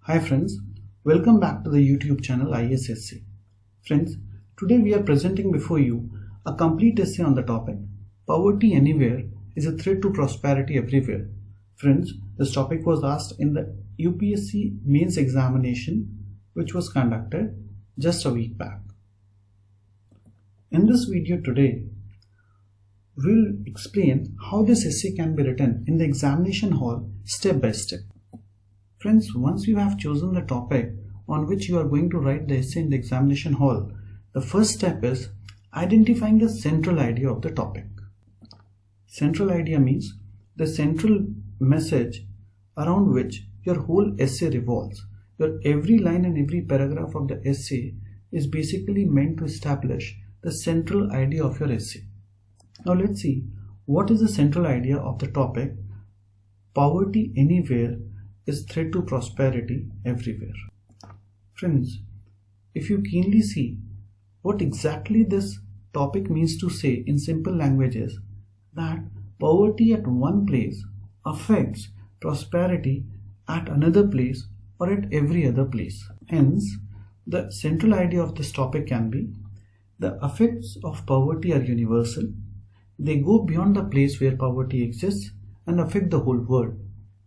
Hi friends, welcome back to the YouTube channel IASessay. Friends, today we are presenting before you a complete essay on the topic Poverty Anywhere is a Threat to Prosperity Everywhere. Friends, this topic was asked in the UPSC mains examination which was conducted just a week back. In this video today, we'll explain how this essay can be written in the examination hall step by step. Friends, once you have chosen the topic on which you are going to write the essay in the examination hall, the first step is identifying the central idea of the topic. Central idea means the central message around which your whole essay revolves. Your every line and every paragraph of the essay is basically meant to establish the central idea of your essay. Now let's see what is the central idea of the topic Poverty Anywhere is threat to prosperity everywhere. Friends, if you keenly see what exactly this topic means to say in simple language is that poverty at one place affects prosperity at another place or at every other place. Hence, the central idea of this topic can be the effects of poverty are universal. They go beyond the place where poverty exists and affect the whole world.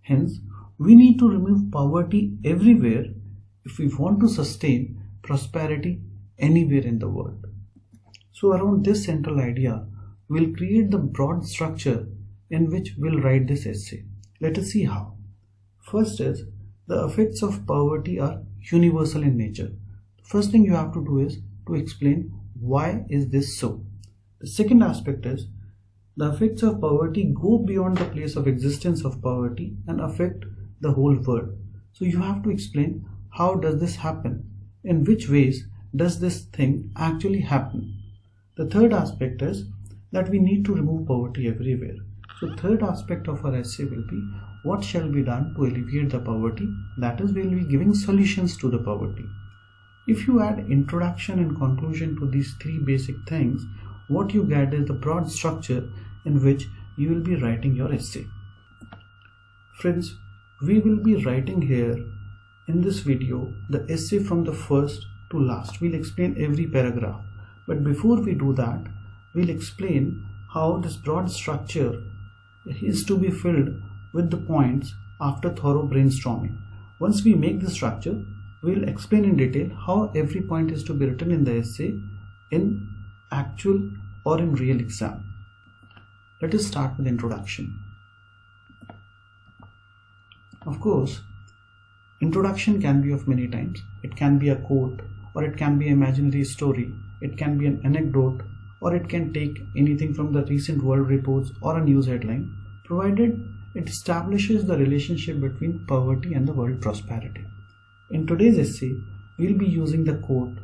Hence, we need to remove poverty everywhere if we want to sustain prosperity anywhere in the world. So around this central idea, we'll create the broad structure in which we'll write this essay. Let us see how. First is, the effects of poverty are universal in nature. The first thing you have to do is to explain why is this so. The second aspect is, the effects of poverty go beyond the place of existence of poverty and affect the whole world. So you have to explain how does this happen, in which ways does this thing actually happen. The third aspect is that we need to remove poverty everywhere. So third aspect of our essay will be what shall be done to alleviate the poverty, that is we'll be giving solutions to the poverty. If you add introduction and conclusion to these three basic things, what you get is the broad structure in which you will be writing your essay. Friends, we will be writing here in this video the essay from the first to last. We'll explain every paragraph. But before we do that, we'll explain how this broad structure is to be filled with the points after thorough brainstorming. Once we make the structure, we'll explain in detail how every point is to be written in the essay in actual or in real exam. Let us start with introduction. Of course, introduction can be of many types. It can be a quote, or it can be an imaginary story, it can be an anecdote, or it can take anything from the recent world reports or a news headline, provided it establishes the relationship between poverty and the world prosperity. In today's essay, we'll be using the quote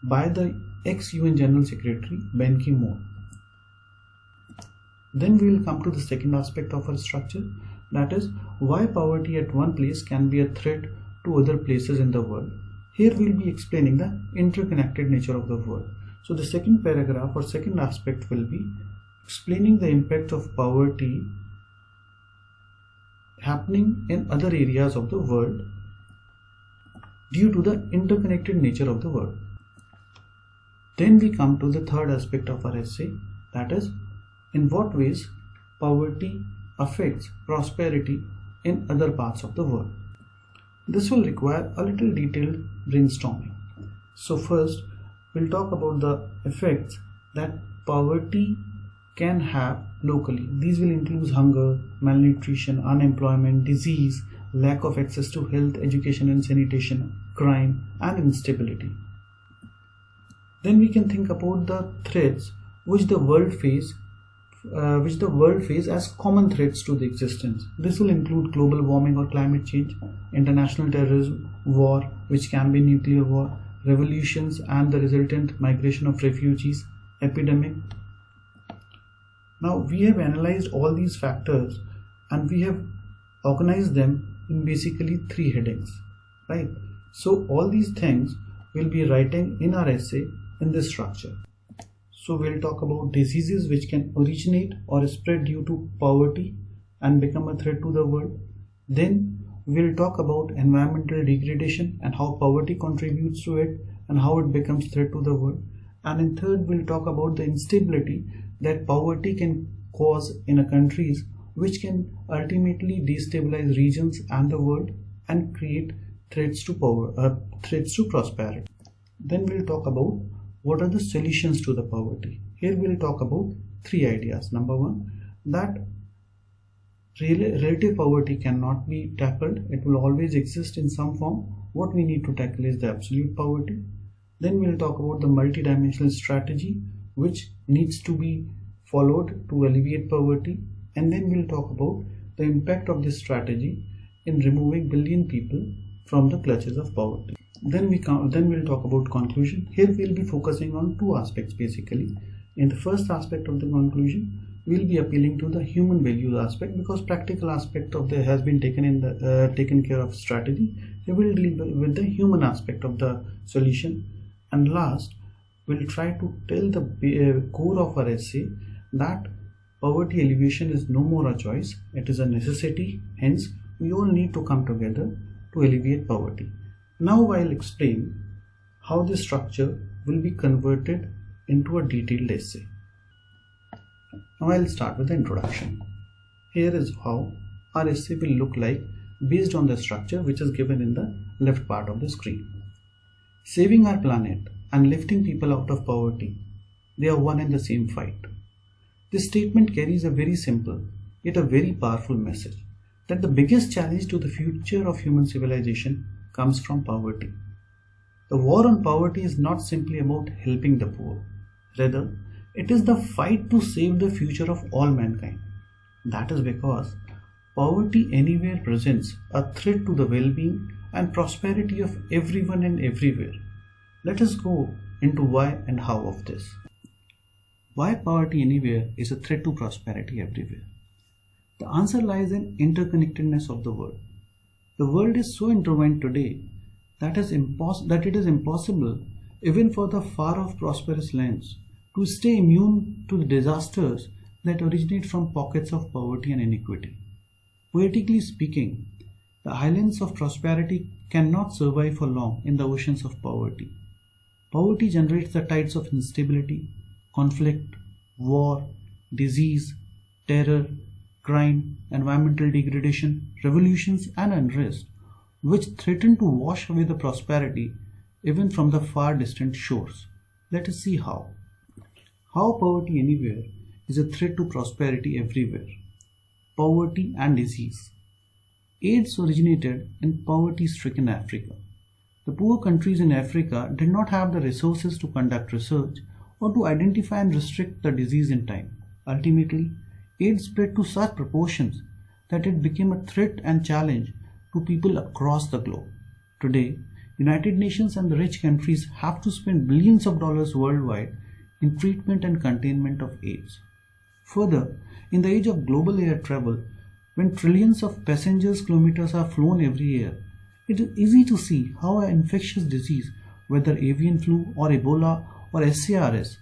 by the ex-UN General Secretary Ban Ki-moon. Then we will come to the second aspect of our structure, that is why poverty at one place can be a threat to other places in the world. Here we will be explaining the interconnected nature of the world. So the second paragraph or second aspect will be explaining the impact of poverty happening in other areas of the world due to the interconnected nature of the world. Then we come to the third aspect of our essay, that is in what ways poverty affects prosperity in other parts of the world. This will require a little detailed brainstorming. So first, we'll talk about the effects that poverty can have locally. These will include hunger, malnutrition, unemployment, disease, lack of access to health, education and sanitation, crime and instability. Then we can think about the threats which the world face as common threats to the existence. This will include global warming or climate change, international terrorism, war, which can be nuclear war, revolutions and the resultant migration of refugees, epidemic. Now we have analyzed all these factors and we have organized them in basically three headings, right? So all these things we'll be writing in our essay in this structure. So we'll talk about diseases which can originate or spread due to poverty and become a threat to the world. Then we'll talk about environmental degradation and how poverty contributes to it and how it becomes threat to the world. And in third, we'll talk about the instability that poverty can cause in a countries, which can ultimately destabilize regions and the world and create threats to prosperity. Then we'll talk about what are the solutions to the poverty. Here we'll talk about three ideas. Number one, that relative poverty cannot be tackled. It will always exist in some form. What we need to tackle is the absolute poverty. Then we'll talk about the multidimensional strategy which needs to be followed to alleviate poverty. And then we'll talk about the impact of this strategy in removing billion people from the clutches of poverty. Then we'll talk about conclusion. Here we'll be focusing on two aspects basically. In the first aspect of the conclusion, we'll be appealing to the human values aspect, because practical aspect of the has been taken care of strategy. We will deal with the human aspect of the solution. And last, we'll try to tell the core of our essay that poverty alleviation is no more a choice, it is a necessity. Hence, we all need to come together to alleviate poverty. Now I'll explain how this structure will be converted into a detailed essay. Now I'll start with the introduction. Here is how our essay will look like based on the structure which is given in the left part of the screen. Saving our planet and lifting people out of poverty, they are one and the same fight. This statement carries a very simple yet a very powerful message that the biggest challenge to the future of human civilization comes from poverty. The war on poverty is not simply about helping the poor. Rather, it is the fight to save the future of all mankind. That is because poverty anywhere presents a threat to the well-being and prosperity of everyone and everywhere. Let us go into why and how of this. Why poverty anywhere is a threat to prosperity everywhere? The answer lies in interconnectedness of the world. The world is so intertwined today that it is impossible even for the far-off prosperous lands to stay immune to the disasters that originate from pockets of poverty and inequity. Poetically speaking, the islands of prosperity cannot survive for long in the oceans of poverty. Poverty generates the tides of instability, conflict, war, disease, terror, crime, environmental degradation, revolutions and unrest, which threaten to wash away the prosperity even from the far distant shores. Let us see how. How poverty anywhere is a threat to prosperity everywhere. Poverty and disease. AIDS originated in poverty-stricken Africa. The poor countries in Africa did not have the resources to conduct research or to identify and restrict the disease in time. Ultimately, AIDS spread to such proportions that it became a threat and challenge to people across the globe. Today, United Nations and the rich countries have to spend billions of dollars worldwide in treatment and containment of AIDS. Further, in the age of global air travel, when trillions of passengers kilometers are flown every year, it is easy to see how an infectious disease, whether avian flu or Ebola or SARS,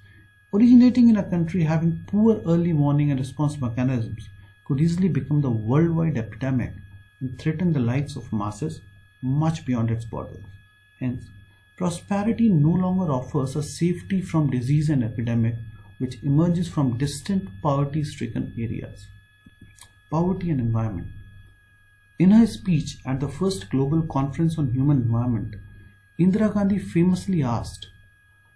originating in a country having poor early warning and response mechanisms, could easily become the worldwide epidemic and threaten the lives of masses much beyond its borders. Hence, prosperity no longer offers a safety from disease and epidemic which emerges from distant poverty-stricken areas. Poverty and environment. In her speech at the first Global Conference on Human Environment, Indira Gandhi famously asked,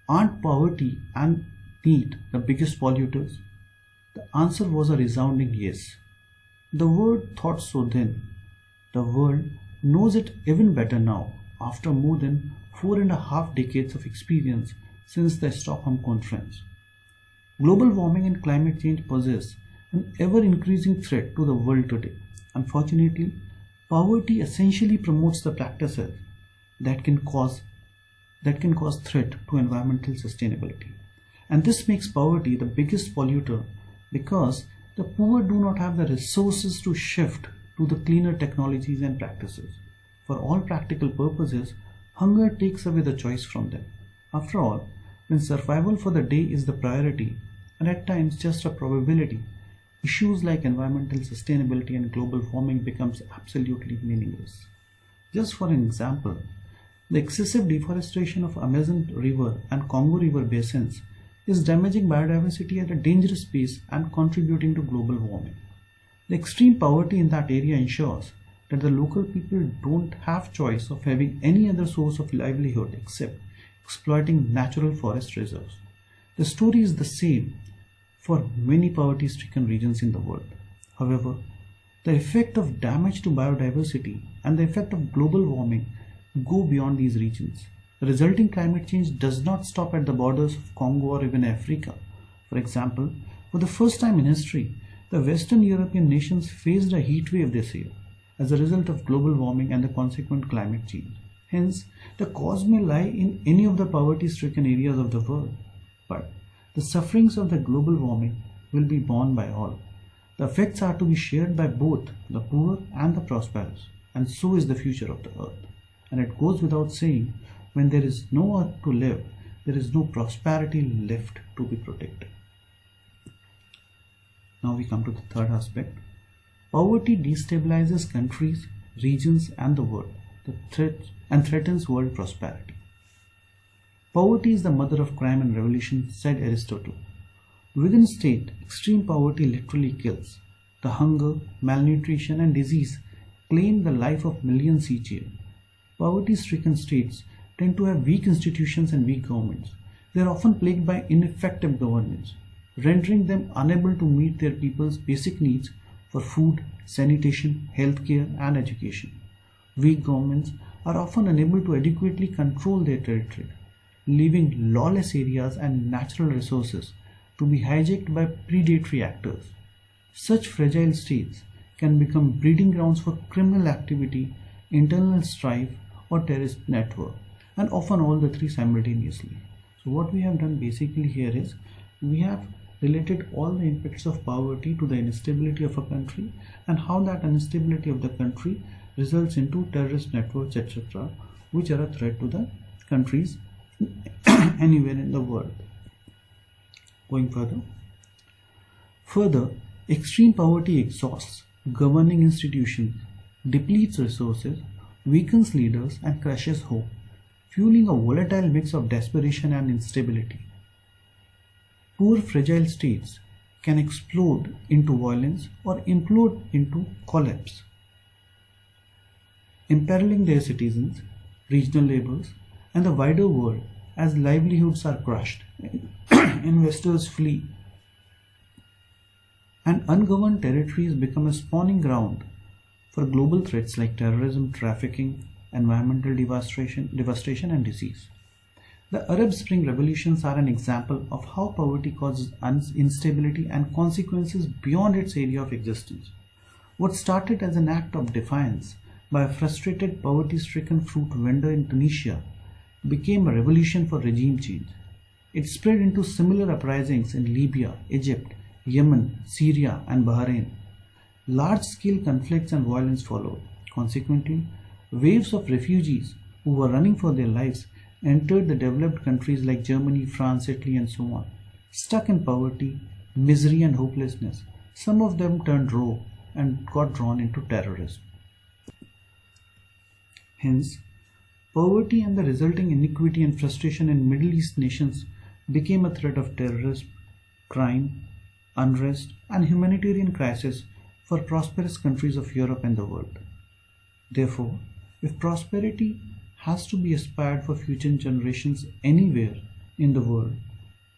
"Aren't poverty and need the biggest polluters?" The answer was a resounding yes. The world thought so then. The world knows it even better now, after more than 4.5 decades of experience since the Stockholm Conference. Global warming and climate change possess an ever-increasing threat to the world today. Unfortunately, poverty essentially promotes the practices that can cause threat to environmental sustainability. And this makes poverty the biggest polluter because the poor do not have the resources to shift to the cleaner technologies and practices. For all practical purposes, hunger takes away the choice from them. After all, when survival for the day is the priority, and at times just a probability, issues like environmental sustainability and global warming becomes absolutely meaningless. Just for an example, the excessive deforestation of Amazon River and Congo River basins is damaging biodiversity at a dangerous pace and contributing to global warming. The extreme poverty in that area ensures that the local people don't have choice of having any other source of livelihood except exploiting natural forest reserves. The story is the same for many poverty-stricken regions in the world. However, the effect of damage to biodiversity and the effect of global warming go beyond these regions. The resulting climate change does not stop at the borders of Congo or even Africa. For example, for the first time in history, the Western European nations faced a heat wave this year as a result of global warming and the consequent climate change. Hence, the cause may lie in any of the poverty-stricken areas of the world, but the sufferings of the global warming will be borne by all. The effects are to be shared by both the poor and the prosperous, and so is the future of the earth. And it goes without saying, when there is no earth to live, there is no prosperity left to be protected. Now we come to the third aspect. Poverty destabilizes countries, regions, and the world, and threatens world prosperity. Poverty is the mother of crime and revolution, said Aristotle. Within a state, extreme poverty literally kills. The hunger, malnutrition, and disease claim the life of millions each year. Poverty-stricken states tend to have weak institutions and weak governments. They are often plagued by ineffective governance, rendering them unable to meet their people's basic needs for food, sanitation, healthcare, and education. Weak governments are often unable to adequately control their territory, leaving lawless areas and natural resources to be hijacked by predatory actors. Such fragile states can become breeding grounds for criminal activity, internal strife, or terrorist network, and often all the three simultaneously. So what we have done basically here is we have related all the impacts of poverty to the instability of a country and how that instability of the country results into terrorist networks, etc., which are a threat to the countries anywhere in the world. Going further, extreme poverty exhausts governing institutions, depletes resources, weakens leaders, and crushes hope, fueling a volatile mix of desperation and instability. Poor, fragile states can explode into violence or implode into collapse, imperiling their citizens, regional neighbors, and the wider world as livelihoods are crushed, investors flee, and ungoverned territories become a spawning ground for global threats like terrorism, trafficking, environmental devastation, and disease. The Arab Spring revolutions are an example of how poverty causes instability and consequences beyond its area of existence. What started as an act of defiance by a frustrated, poverty-stricken fruit vendor in Tunisia became a revolution for regime change. It spread into similar uprisings in Libya, Egypt, Yemen, Syria, and Bahrain. Large-scale conflicts and violence followed. Consequently, waves of refugees who were running for their lives entered the developed countries like Germany, France, Italy, and so on. Stuck in poverty, misery, and hopelessness, some of them turned rogue and got drawn into terrorism. Hence, poverty and the resulting inequity and frustration in Middle East nations became a threat of terrorism, crime, unrest, and humanitarian crisis for prosperous countries of Europe and the world. Therefore, if prosperity has to be aspired for future generations anywhere in the world,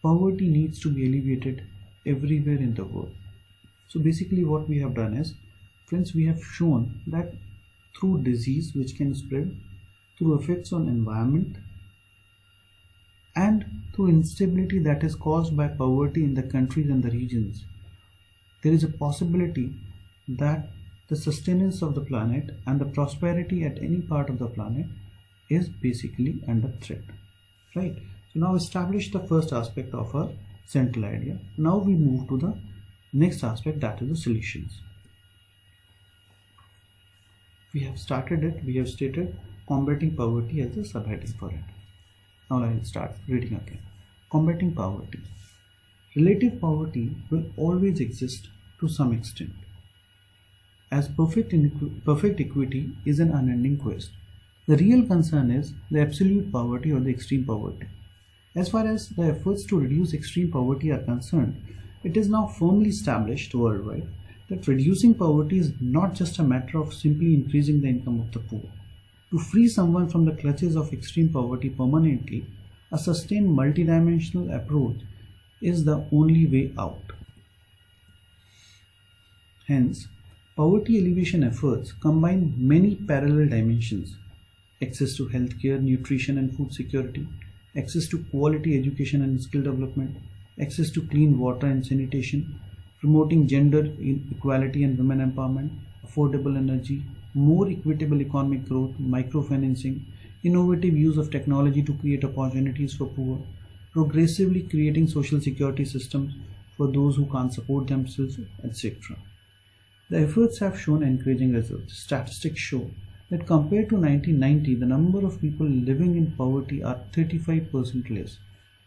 poverty needs to be alleviated everywhere in the world. So basically what we have done is, friends, we have shown that through disease which can spread, through effects on environment, and through instability that is caused by poverty in the countries and the regions, there is a possibility that the sustenance of the planet and the prosperity at any part of the planet is basically under threat. Right? So now establish the first aspect of our central idea. Now we move to the next aspect, that is the solutions. We have started it, we have stated combating poverty as a subheading for it. Now I will start reading again. Combating poverty. Relative poverty will always exist to some extent, as perfect equity is an unending quest. The real concern is the absolute poverty or the extreme poverty. As far as the efforts to reduce extreme poverty are concerned, it is now firmly established worldwide that reducing poverty is not just a matter of simply increasing the income of the poor. To free someone from the clutches of extreme poverty permanently, a sustained multidimensional approach is the only way out. Hence, poverty alleviation efforts combine many parallel dimensions: access to healthcare, nutrition and food security, access to quality education and skill development, access to clean water and sanitation, promoting gender equality and women empowerment, affordable energy, more equitable economic growth, microfinancing, innovative use of technology to create opportunities for poor, progressively creating social security systems for those who can't support themselves, etc. The efforts have shown encouraging results. Statistics show that compared to 1990, the number of people living in poverty are 35% less.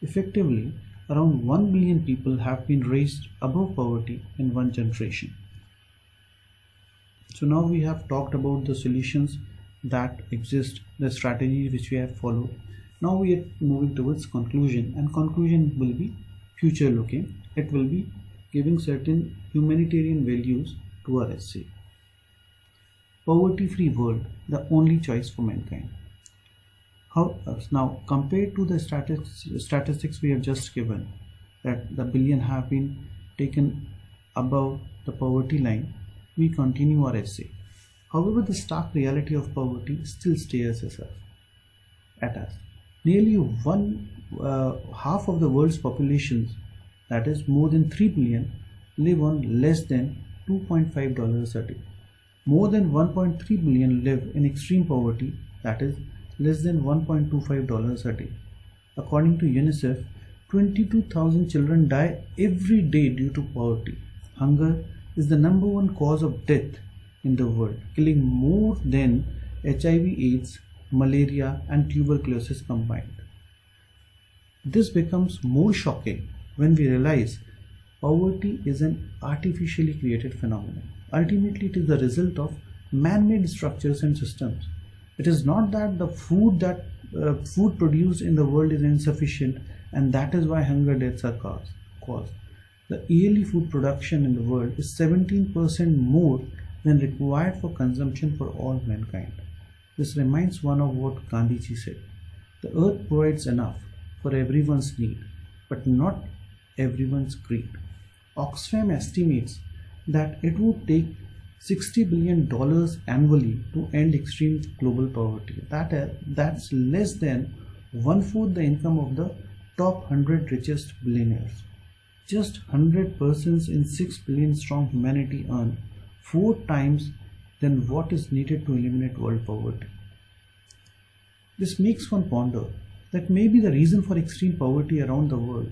Effectively, around 1 billion people have been raised above poverty in one generation. So now we have talked about the solutions that exist, the strategies which we have followed. Now we are moving towards conclusion, and conclusion will be future looking. It will be giving certain humanitarian values to our essay. Poverty-free world, the only choice for mankind. Now, compared to the statistics we have just given, that the billion have been taken above the poverty line, we continue our essay. However, the stark reality of poverty still stares at us. Nearly half of the world's populations, that is more than 3 billion, live on less than $2.5 a day. More than 1.3 billion live in extreme poverty, that is less than $1.25 a day. According to UNICEF, 22,000 children die every day due to poverty. Hunger is the number one cause of death in the world, killing more than HIV/AIDS, malaria and tuberculosis combined. This becomes more shocking when we realize poverty is an artificially created phenomenon. Ultimately, it is the result of man-made structures and systems. It is not that the food produced in the world is insufficient and that is why hunger deaths are caused. The yearly food production in the world is 17% more than required for consumption for all mankind. This reminds one of what Gandhiji said: the earth provides enough for everyone's need, but not everyone's greed. Oxfam estimates that it would take $60 billion annually to end extreme global poverty. That's less than 1/4 the income of the top 100 richest billionaires. Just 100 persons in 6 billion strong humanity earn 4 times than what is needed to eliminate world poverty. This makes one ponder that maybe the reason for extreme poverty around the world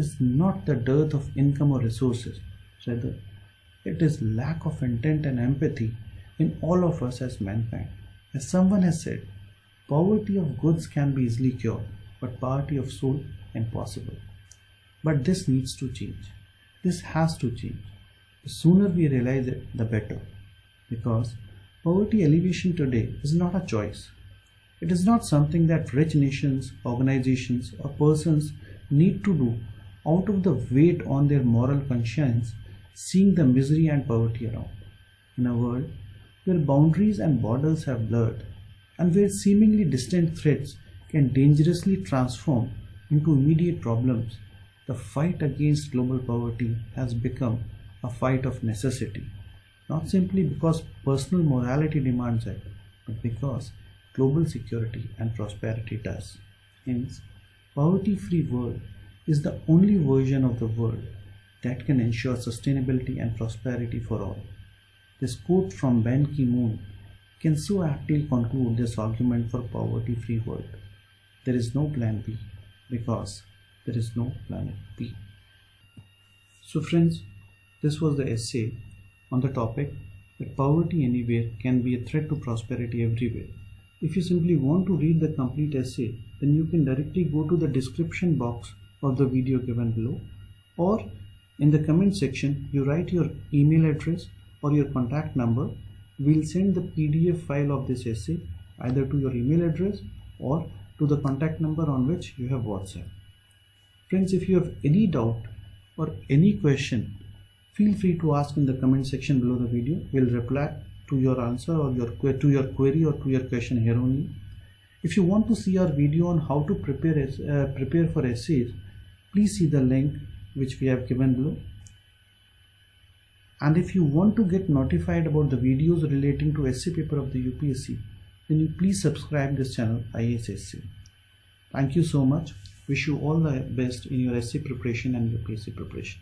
is not the dearth of income or resources, rather it is lack of intent and empathy in all of us as mankind. As someone has said, poverty of goods can be easily cured, but poverty of soul impossible. But this needs to change. This has to change. The sooner we realize it, the better. Because poverty alleviation today is not a choice. It is not something that rich nations, organizations, or persons need to do out of the weight on their moral conscience, seeing the misery and poverty around. In a world where boundaries and borders have blurred, and where seemingly distant threats can dangerously transform into immediate problems, the fight against global poverty has become a fight of necessity, not simply because personal morality demands it, but because global security and prosperity does. Hence, poverty-free world is the only version of the world that can ensure sustainability and prosperity for all. This quote from Ban Ki-moon can so aptly conclude this argument for poverty-free world. There is no plan B because there is no planet B. So friends, this was the essay on the topic that poverty anywhere can be a threat to prosperity everywhere. If you simply want to read the complete essay, then you can directly go to the description box of the video given below, or In the comment section, you write your email address or your contact number. We'll send the PDF file of this essay either to your email address or to the contact number on which you have WhatsApp. Friends, if you have any doubt or any question, feel free to ask in the comment section below the video. We'll reply to your answer or to your query or to your question here only. If you want to see our video on how to prepare for essays, please see the link which we have given below. And if you want to get notified about the videos relating to essay paper of the UPSC, then you please subscribe this channel IASessay. Thank you so much. Wish you all the best in your essay preparation and UPSC preparation.